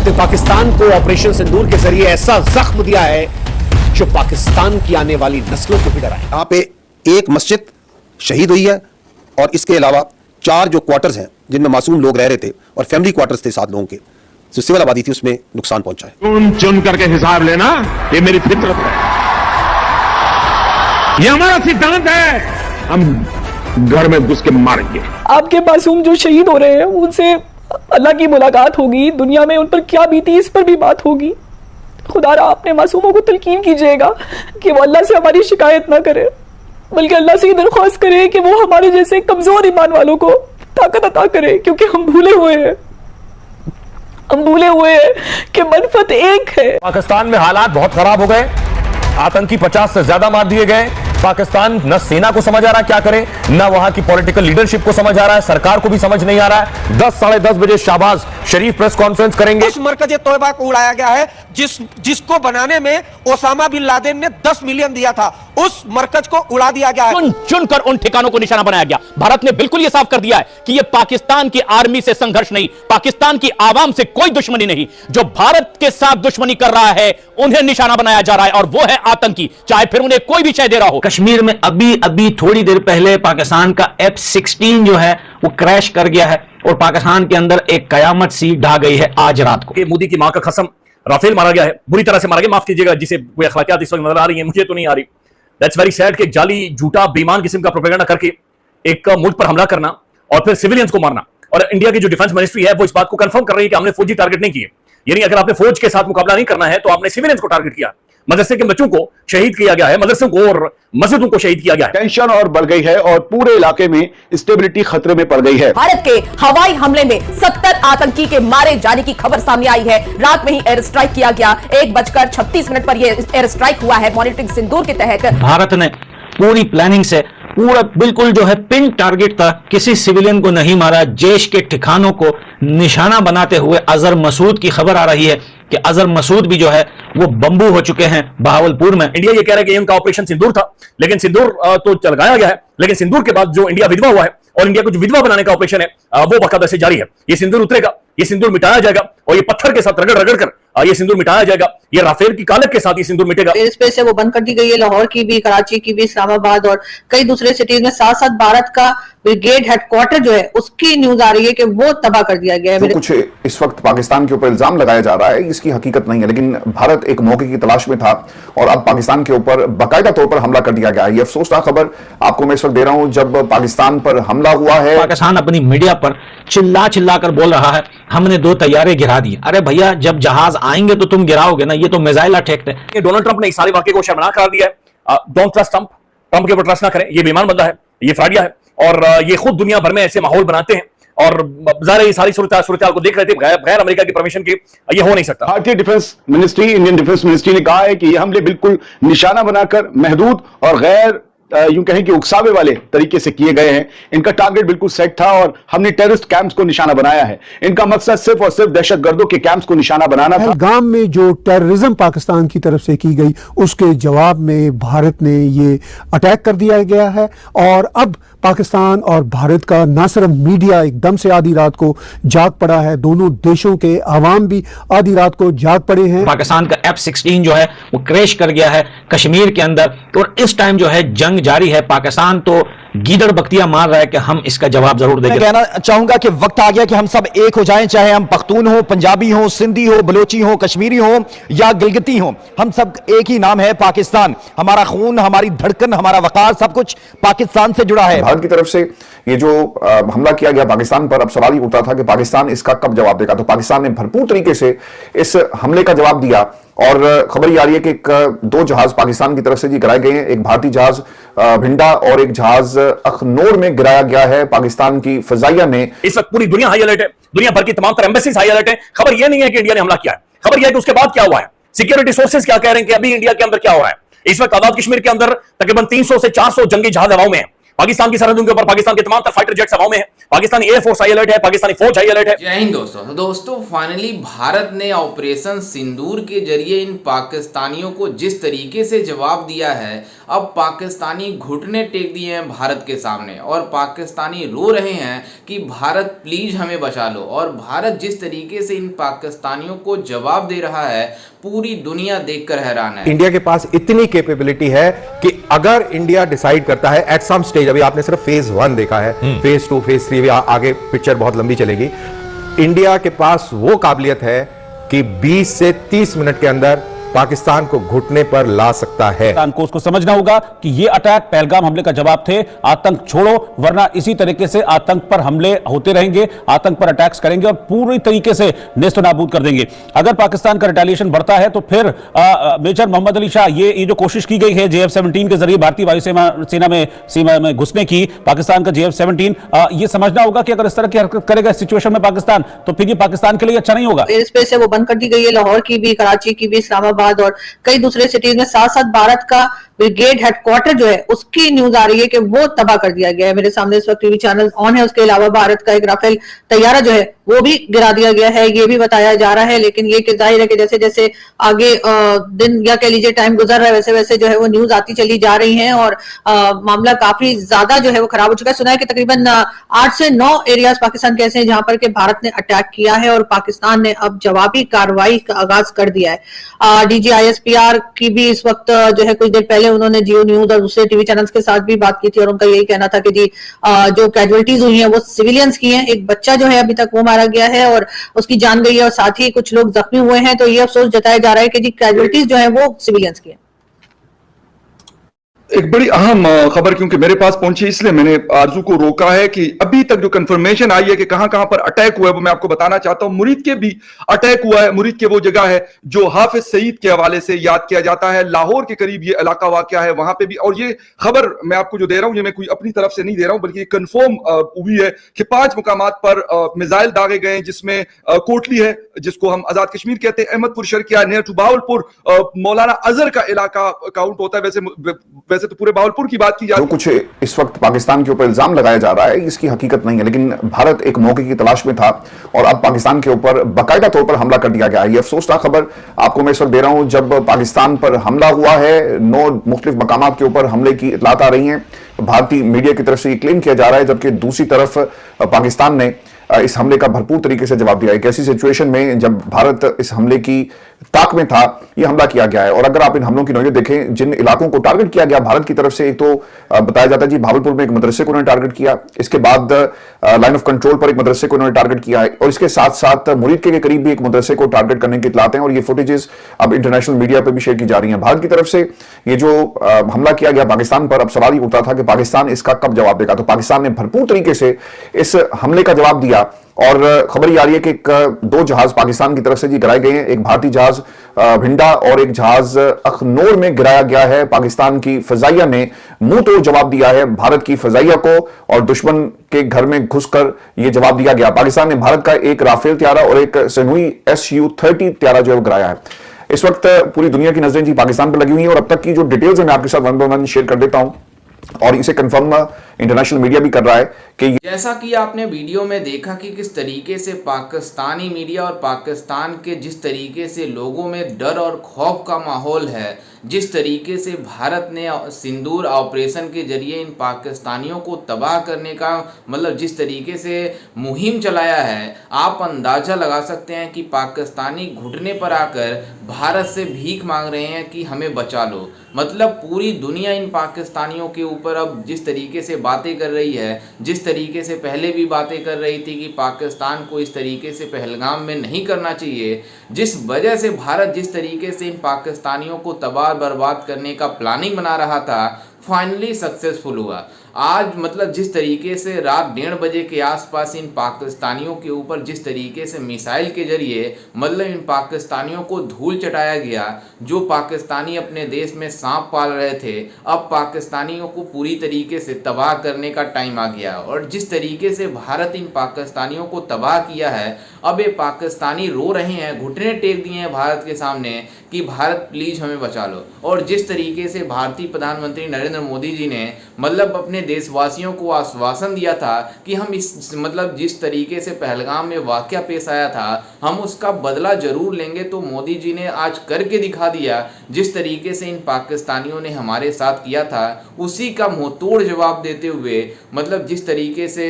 ने पाकिस्तान को ऑपरेशन सिंदूर के जरिए ऐसा जख्म दिया है जो पाकिस्तान की आने वाली नस्लों को भी डराए। यहाँ पे एक मस्जिद शहीद हुई है और इसके अलावा 4 जो क्वार्टर्स हैं जिनमें मासूम लोग रह रहे थे और फैमिली क्वार्टर्स थे 7 लोगों के, जो सिविल आबादी थी, उसमें नुकसान पहुंचा है। चुन चुन करके हिसाब लेना ये मेरी फितरत है, ये हमारा सिद्धांत है। हम घर में घुस के मारेंगे। आपके मासूम जो शहीद हो रहे हैं उनसे अल्लाह की मुलाकात होगी, दुनिया में उन पर क्या बीती इस पर भी बात होगी। खुदारा अपने मासूमों को तलकीन कीजिएगा कि वो अल्लाह से हमारी शिकायत ना करे, बल्कि अल्लाह से ये दरख्वास्त करे कि वो हमारे जैसे कमजोर ईमान वालों को ताकत अता करे, क्योंकि हम भूले हुए हैं कि मनफत एक है। पाकिस्तान में हालात बहुत खराब हो गए, आतंकी 50 से ज्यादा मार दिए गए। पाकिस्तान न सेना को समझ आ रहा है क्या करे, न वहां की पॉलिटिकल लीडरशिप को समझ आ रहा है, सरकार को भी समझ नहीं आ रहा है। 10 साढ़े 10 बजे शहबाज शरीफ प्रेस कॉन्फ्रेंस करेंगे। उस मरकज तौबा को उड़ाया गया है जिसको बनाने में ओसामा बिन लादेन ने 10 मिलियन दिया था, उस मरकज को उड़ा दिया गया है। चुन चुन कर उन ठिकानों को निशाना बनाया गया। भारत ने बिल्कुल यह साफ कर दिया है कि यह पाकिस्तान की आर्मी से संघर्ष नहीं, पाकिस्तान की आवाम से कोई दुश्मनी नहीं। जो भारत के साथ दुश्मनी कर रहा है उन्हें निशाना बनाया जा रहा है, और वो है आतंकी, चाहे फिर उन्हें कोई भी शय दे रहा हो। कश्मीर में अभी थोड़ी देर पहले पाकिस्तान का F-16 जो है वो क्रैश कर गया है और पाकिस्तान के अंदर एक कयामत सी ढा गई है आज रात को। मोदी की मां का कसम, राफेल मारा गया है, बुरी तरह से मारा गया। माफ कीजिएगा जिसे कोई अखलाकियात इस वक्त नजर आ रही है, मुझे तो नहीं आ रही। दैट्स वेरी सैड कि जाली झूठा बेईमान किस्म का प्रोपेगेंडा करके एक मुल्क पर हमला करना और फिर सिविलियंस को मारना। और इंडिया की जो डिफेंस मिनिस्ट्री है वो इस बात को कंफर्म कर रही है कि हमने फौजी टारगेट नहीं किए। यानी अगर आपने फौज के साथ मुकाबला नहीं करना है तो आपने सिविलियंस को टारगेट किया। मदरसे के बच्चों को शहीद किया गया है, मदरसों को और मस्जिदों को शहीद किया गया है। टेंशन और बढ़ गई है और पूरे इलाके में स्टेबिलिटी खतरे में पड़ गई है। भारत के हवाई हमले में 70 आतंकी के मारे जाने की खबर सामने आई है। रात में ही एयर स्ट्राइक किया गया, 1:36 पर यह एयर स्ट्राइक हुआ है मॉनिटरिंग सिंदूर के तहत। भारत ने पूरी प्लानिंग से पूरा बिल्कुल जो है पिन टारगेट था, किसी सिविलियन को नहीं मारा। जैश के ठिकानों को निशाना बनाते हुए अजहर मसूद की खबर आ रही है कि अजहर मसूद भी जो है वो बंबू हो चुके हैं बहावलपुर में। इंडिया ये कह रहा है कि उनका ऑपरेशन सिंदूर था, लेकिन सिंदूर तो लगाया गया है, लेकिन सिंदूर के बाद जो इंडिया विधवा हुआ है और इंडिया को जो विधवा बनाने का ऑपरेशन है वो बाकायदा से जारी है। ये सिंदूर उतरेगा, ये सिंदूर मिटाया जाएगा और ये पत्थर के साथ रगड़ रगड़ कर ये सिंदूर मिटाया जाएगा। ये राफेल की कालक के साथ ये सिंदूर मिटेगा। एयर स्पेस है वो बंद कर दी गई है, लाहौर की भी, कराची की भी, इस्लामाबाद और कई दूसरे सिटीज में। साथ साथ भारत का ब्रिगेड हेडक्वार्टर जो है उसकी न्यूज आ रही है कि वो तबाह कर दिया गया है। कुछ इस वक्त पाकिस्तान के ऊपर इल्जाम लगाया जा रहा है, इसकी हकीकत नहीं है, लेकिन भारत एक मौके की तलाश में था और अब पाकिस्तान के ऊपर बाकायदा तौर पर हमला कर दिया गया है। ये अफसोसनाक खबर आपको मैं इस वक्त दे रहा हूं। जब पाकिस्तान पर हमला हुआ है, पाकिस्तान अपनी मीडिया पर चिल्ला कर बोल रहा है हमने 2 तैयारे गिरा दिए। अरे भैया, जब जहाज आएंगे तो तुम गिराओगे ना, ये तो मिसाइल अटैक है। डोनाल्ड ट्रंप ने इस सारे वाकये को शर्मनाक करार दिया है। डोंट ट्रस्ट ट्रंप, ट्रंप के ऊपर ट्रस्ट ना करें, ये बेईमान बंदा है, ये फ्रॉडिया है और ये खुद दुनिया भर में ऐसे माहौल बनाते हैं और ज़ाहिर ये सारी सूरत को देख रहे थे बगैर अमेरिका की परमिशन के ये हो नहीं सकता। भारतीय defence ministry, Indian defence ministry ने कहा है कि ये हमले बिल्कुल निशाना बनाकर महदूद और गैर यूं कहें कि उकसावे वाले तरीके से किए गए हैं। इनका टारगेट बिल्कुल सेट था और हमने टेररिस्ट कैंप्स को निशाना बनाया है। इनका मकसद सिर्फ और सिर्फ दहशतगर्दों के कैंप्स को निशाना बनाना था। पहलगाम में जो टेररिज्म पाकिस्तान की तरफ से की गई उसके जवाब में भारत ने ये अटैक कर दिया गया है और अब पाकिस्तान और भारत का ना सिर्फ मीडिया एकदम से आधी रात को जाग पड़ा है, दोनों देशों के अवाम भी आधी रात को जाग पड़े हैं। पाकिस्तान का F-16 जो है वो क्रैश कर गया है कश्मीर के अंदर और इस टाइम जो है जंग जारी है। पाकिस्तान तो गीदड़ बख्तियां मार रहा है कि हम इसका जवाब जरूर देंगे। मैं कहना चाहूंगा कि वक्त आ गया कि हम सब एक हो जाएं, चाहे हम पख्तून हो, पंजाबी हो, सिंधी हो, बलोची हो, कश्मीरी हो या गिलगिती हो, हम सब एक ही नाम है पाकिस्तान। हमारा खून, हमारी धड़कन, हमारा वकार सब कुछ पाकिस्तान से जुड़ा है। भारत की तरफ से ये जो हमला किया गया पाकिस्तान पर, अब सवाल ही उठता था कि पाकिस्तान इसका कब जवाब देगा। तो पाकिस्तान ने भरपूर तरीके से इस हमले का जवाब दिया और खबर ये आ रही है कि 2 जहाज पाकिस्तान की तरफ से जी गिराए गए हैं। एक भारतीय जहाज भिंडा और एक जहाज अखनूर में गिराया गया है पाकिस्तान की फजाइया ने। इस वक्त पूरी दुनिया हाई अलर्ट है, दुनिया भर की तमाम तरह एम्बेसीज हाई अलर्ट है। खबर यह नहीं है कि इंडिया ने हमला किया है, खबर यह है कि उसके बाद क्या हुआ है। सिक्योरिटी सोर्सेज क्या कह रहे हैं कि अभी इंडिया के अंदर क्या हो रहा है। इस वक्त आजाद कश्मीर के अंदर तकरीबन 300 से 400 जंगी जहाज हवाओं में है। पाकिस्तान की सरहदों के ऊपर पाकिस्तान के तमाम फाइटर जेट्स हवाओं में है, पाकिस्तानी एयरफोर्स हाई अलर्ट है, पाकिस्तानी फौज हाई अलर्ट है। जय हिंद दोस्तों। तो दोस्तों फाइनली भारत ने ऑपरेशन सिंदूर के जरिए इन पाकिस्तानियों को जिस तरीके से जवाब दिया है, अब पाकिस्तानी घुटने टेक दिए हैं भारत के सामने और पाकिस्तानी रो रहे हैं कि भारत प्लीज हमें बचा लो। और भारत जिस तरीके से इन पाकिस्तानियों को जवाब दे रहा है, पूरी दुनिया देखकर हैरान है। इंडिया के पास इतनी कैपेबिलिटी है कि अगर इंडिया डिसाइड करता है एट सम स्टेज, अभी आपने सिर्फ फेज 1 देखा है, फेज 2 फेज 3 भी आगे पिक्चर बहुत लंबी चलेगी। इंडिया के पास वो काबिलियत है कि 20 से 30 मिनट के अंदर पाकिस्तान को घुटने पर ला सकता है। पाकिस्तान को उसको समझना होगा कि ये अटैक पहलगाम हमले का जवाब थे। आतंक छोड़ो, वरना इसी तरीके से आतंक पर हमले होते रहेंगे, आतंक पर अटैक्स करेंगे और पूरी तरीके से नेस्त नाबूद कर देंगे। अगर पाकिस्तान का रिटेलिएशन बढ़ता है तो फिर मेजर मोहम्मद अली शाह, ये जो कोशिश की गई है JF-17 के जरिए भारतीय वायुसेना सीमा में घुसने की, पाकिस्तान का JF-17, ये समझना होगा कि अगर इस तरह की हरकत करेगा इस सिचुएशन में पाकिस्तान, तो फिर ये पाकिस्तान के लिए अच्छा नहीं होगा। एयर स्पेस है वो बंद कर दी गई है, लाहौर की भी, कराची की भी, इस्लामाबाद और कई दूसरे सिटीज में। साथ साथ भारत का ब्रिगेड हेडक्वार्टर जो है उसकी न्यूज आ रही है कि वो तबाह कर दिया गया है। मेरे सामने इस वक्त टीवी चैनल ऑन है। उसके अलावा भारत का एक राफेल तैयारा जो है वो भी गिरा दिया गया है, ये भी बताया जा रहा है। लेकिन ये कि जाहिर है कि जैसे जैसे आगे दिन या कह लीजिए टाइम गुजर रहा है, वैसे वैसे जो है वो न्यूज आती चली जा रही है और मामला काफी ज्यादा जो है वो खराब हो चुका है। सुना है कि तकरीबन 8 से 9 एरियाज पाकिस्तान के ऐसे हैं जहां पर कि भारत ने अटैक किया है और पाकिस्तान ने अब जवाबी कार्रवाई का आगाज कर दिया है। DGISPR की भी इस वक्त जो है कुछ देर पहले उन्होंने जियो न्यूज और दूसरे टीवी चैनल्स के साथ भी बात की थी और उनका यही कहना था कि जी जो कैजुअलिटीज हुई हैं वो सिविलियंस की हैं। एक बच्चा जो है अभी तक वो मारा गया है और उसकी जान गई है और साथ ही कुछ लोग जख्मी हुए हैं। तो ये अफसोस जताया जा रहा है कि जी कैजुअलिटीज जो है वो सिविलियंस की है। एक बड़ी अहम खबर क्योंकि मेरे पास पहुंची, इसलिए मैंने आरजू को रोका है कि अभी तक जो कंफर्मेशन आई है कि कहां कहां पर अटैक हुआ है वो मैं आपको बताना चाहता हूं। मुरीद के भी अटैक हुआ है। मुरीद के वो जगह है जो हाफिज सईद के हवाले से याद किया जाता है। लाहौर के करीब ये इलाका वाक़या है, वहां पे भी। और ये खबर मैं आपको जो दे रहा हूं, ये मैं कोई अपनी तरफ से नहीं दे रहा हूं, बल्कि कंफर्म हुई है कि 5 मुकामात पर मिसाइल दागे गए, जिसमें कोटली है जिसको हम आजाद कश्मीर कहते हैं, अहमदपुर शर्किया, नियर टू बावलपुर, मौलाना अजहर का इलाका काउंट होता है। वैसे तो पूरे बावलपुर की बात की जाती है। जो कुछ इस वक्त पाकिस्तान के ऊपर इल्जाम लगाया जा रहा है इसकी हकीकत नहीं है, लेकिन भारत एक मौके की तलाश में था और अब पाकिस्तान के ऊपर बाकायदा तौर पर हमला कर दिया गया है। ये अफसोसनाक खबर आपको मैं इस वक्त दे रहा हूं। जब पाकिस्तान पर हमला हुआ है, 9 मुख्तलिफ मकामात के ऊपर हमले की इतलात आ रही हैं। भारतीय मीडिया की तरफ से ये क्लेम किया जा रहा है, जबकि दूसरी तरफ पाकिस्तान ने इस हमले का भरपूर तरीके से जवाब दिया। एक ऐसी सिचुएशन में जब भारत इस हमले की ताक में था, यह हमला किया गया है। और अगर आप इन हमलों की नौयत देखें, जिन इलाकों को टारगेट किया गया भारत की तरफ से, एक तो बताया जाता है जी भावलपुर में एक मदरसे को उन्होंने टारगेट किया, इसके बाद लाइन ऑफ कंट्रोल पर एक मदरसे को उन्होंने टारगेट किया है और इसके साथ साथ मुरीद के करीब भी एक मदरसे को टारगेट करने की इतलात हैं और ये फुटेजेस अब इंटरनेशनल मीडिया पर भी शेयर की जा रही हैं। भारत की तरफ से ये जो हमला किया गया पाकिस्तान पर, अब सवाल ही उठता था कि पाकिस्तान इसका कब जवाब देगा। तो पाकिस्तान ने भरपूर तरीके से इस हमले का जवाब दिया और खबर ये आ रही है कि 2 जहाज पाकिस्तान की तरफ से जी गिराए गए हैं। एक भारतीय जहाज भिंडा और एक जहाज अखनूर में गिराया गया है। पाकिस्तान की फजाइया ने मुंह तोड़ जवाब दिया है भारत की फजाइया को और दुश्मन के घर में घुसकर यह जवाब दिया गया। पाकिस्तान ने भारत का एक राफेल त्यारा और एक सनहुई Su-30 त्यारा जो है गिराया है। इस वक्त पूरी दुनिया की नजरें जी पाकिस्तान पर लगी हुई है और अब तक की जो डिटेल्स है मैं आपके साथ वन बाय वन शेयर कर देता हूं और इसे कंफर्म इंटरनेशनल मीडिया भी कर रहा है कि जैसा कि आपने वीडियो में देखा कि किस तरीके से पाकिस्तानी मीडिया और पाकिस्तान के जिस तरीके से लोगों में डर और खौफ का माहौल है, जिस तरीके से भारत ने सिंदूर ऑपरेशन के जरिए इन पाकिस्तानियों को तबाह करने का मतलब जिस तरीके से मुहिम चलाया है, आप अंदाज़ा लगा सकते हैं कि पाकिस्तानी घुटने पर आकर भारत से भीख मांग रहे हैं कि हमें बचा लो। मतलब पूरी दुनिया इन पाकिस्तानियों के ऊपर अब जिस तरीके से बातें कर रही है, जिस तरीके से पहले भी बातें कर रही थी कि पाकिस्तान को इस तरीके से पहलगाम में नहीं करना चाहिए, जिस वजह से भारत जिस तरीके से इन पाकिस्तानियों को तबाह बर्बाद करने का प्लानिंग बना रहा था, फाइनली सक्सेसफुल हुआ। आज मतलब जिस तरीके से रात 1:30 बजे के आसपास इन पाकिस्तानियों के ऊपर जिस तरीके से मिसाइल के जरिए मतलब इन पाकिस्तानियों को धूल चटाया गया, जो पाकिस्तानी अपने देश में सांप पाल रहे थे, अब पाकिस्तानियों को पूरी तरीके से तबाह करने का टाइम आ गया। और जिस तरीके से भारत इन पाकिस्तानियों को तबाह किया है, अब ये पाकिस्तानी रो रहे हैं, घुटने टेक दिए हैं भारत के सामने कि भारत प्लीज हमें बचा लो। और जिस तरीके से भारतीय प्रधानमंत्री नरेंद्र नरेंद्र मोदी जी ने मतलब अपने देशवासियों को आश्वासन दिया था कि हम इस मतलब जिस तरीके से पहलगाम में वाकया पेश आया था हम उसका बदला जरूर लेंगे। तो मोदी जी ने आज करके दिखा दिया, जिस तरीके से इन पाकिस्तानियों ने हमारे साथ किया था उसी का मुंहतोड़ जवाब देते हुए मतलब जिस तरीके से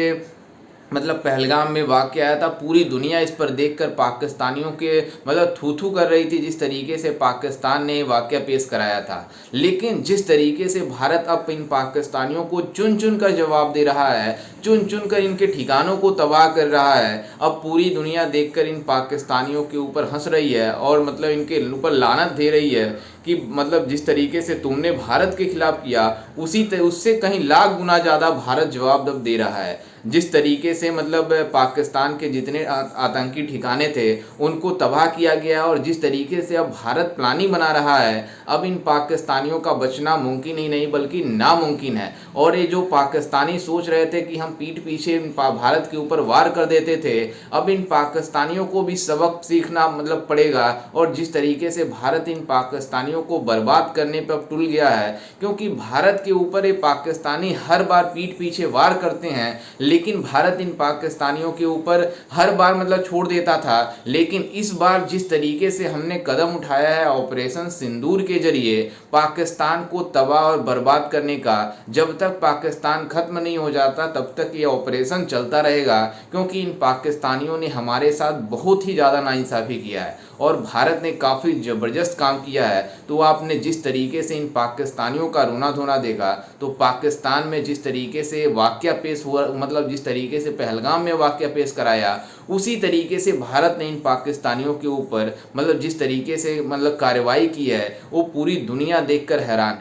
मतलब पहलगाम में वाक़या आया था, पूरी दुनिया इस पर देखकर पाकिस्तानियों के मतलब थू थू कर रही थी जिस तरीके से पाकिस्तान ने वाक़या पेश कराया था। लेकिन जिस तरीके से भारत अब इन पाकिस्तानियों को चुन चुन कर जवाब दे रहा है, चुन चुन कर इनके ठिकानों को तबाह कर रहा है, अब पूरी दुनिया देखकर इन पाकिस्तानियों के ऊपर हंस रही है और मतलब इनके ऊपर लानत दे रही है कि मतलब जिस तरीके से तुमने भारत के खिलाफ किया उससे कहीं लाख गुना ज़्यादा भारत जवाब अब दे रहा है। जिस तरीके से मतलब पाकिस्तान के जितने आतंकी ठिकाने थे उनको तबाह किया गया और जिस तरीके से अब भारत प्लानिंग बना रहा है, अब इन पाकिस्तानियों का बचना मुमकिन ही नहीं बल्कि नामुमकिन है। और ये जो पाकिस्तानी सोच रहे थे कि हम पीठ पीछे भारत के ऊपर वार कर देते थे, अब इन पाकिस्तानियों को भी सबक सीखना मतलब पड़ेगा। और जिस तरीके से भारत इन पाकिस्तानियों को बर्बाद करने पर टूट गया है, क्योंकि भारत के ऊपर ये पाकिस्तानी हर बार पीठ पीछे वार करते हैं, लेकिन भारत इन पाकिस्तानियों के ऊपर हर बार मतलब छोड़ देता था। लेकिन इस बार जिस तरीके से हमने कदम उठाया है ऑपरेशन सिंदूर के जरिए पाकिस्तान को तबाह और बर्बाद करने का, जब तक पाकिस्तान खत्म नहीं हो जाता तब तक ये ऑपरेशन चलता रहेगा, क्योंकि इन पाकिस्तानियों ने हमारे साथ बहुत ही ज़्यादा नाइंसाफ़ी किया है और भारत ने काफ़ी ज़बरदस्त काम किया है। तो आपने जिस तरीके से इन पाकिस्तानियों का रोना धोना देखा, तो पाकिस्तान में जिस तरीके से वाक़या पेश हुआ मतलब जिस तरीके से पहलगाम में वाक़या पेश कराया, उसी तरीके से भारत ने इन पाकिस्तानियों के ऊपर मतलब जिस तरीके से मतलब कार्रवाई की है वो पूरी दुनिया देखकर हैरान है।